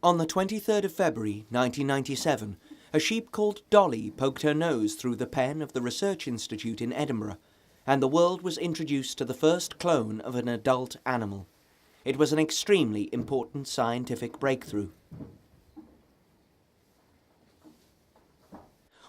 On the 23rd of February 1997, a sheep called Dolly poked her nose through the pen of the Research Institute in Edinburgh, and the world was introduced to the first clone of an adult animal. It was an extremely important scientific breakthrough.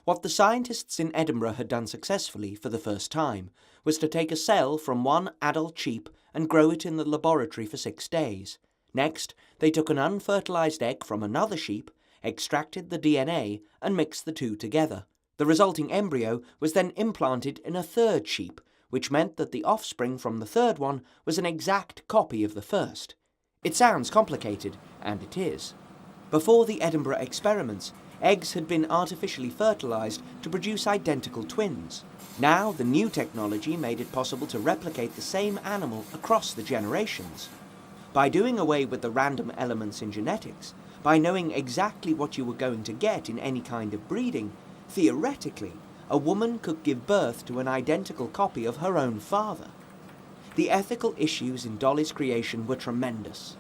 What the scientists in Edinburgh had done successfully for the first time was to take a cell from one adult sheep and grow it in the laboratory for 6 days. Next, they took an unfertilized egg from another sheep, extracted the DNA, and mixed the two together. The resulting embryo was then implanted in a third sheep, which meant that the offspring from the third one was an exact copy of the first. It sounds complicated, and it is. Before the Edinburgh experiments, eggs had been artificially fertilized to produce identical twins. Now, the new technology made it possible to replicate the same animal across the generations. By doing away with the random elements in genetics, by knowing exactly what you were going to get in any kind of breeding, theoretically, a woman could give birth to an identical copy of her own father. The ethical issues in Dolly's creation were tremendous.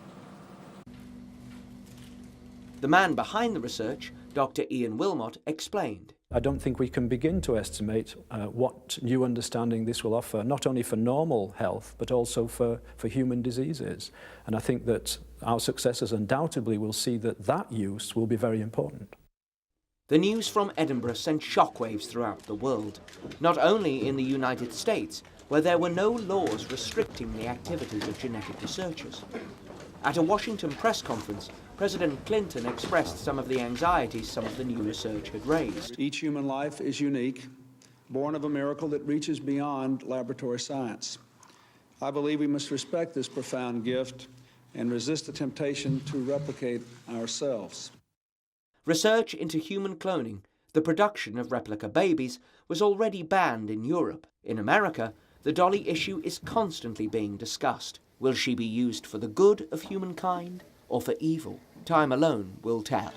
The man behind the research, Dr. Ian Wilmot, explained. I don't think we can begin to estimate what new understanding this will offer, not only for normal health, but also for human diseases. And I think that our successors undoubtedly will see that that use will be very important. The news from Edinburgh sent shockwaves throughout the world, not only in the United States, where there were no laws restricting the activities of genetic researchers. At a Washington press conference, President Clinton expressed some of the anxieties some of the new research had raised. Each human life is unique, born of a miracle that reaches beyond laboratory science. I believe we must respect this profound gift and resist the temptation to replicate ourselves. Research into human cloning, the production of replica babies, was already banned in Europe. In America, the Dolly issue is constantly being discussed. Will she be used for the good of humankind or for evil? Time alone will tell.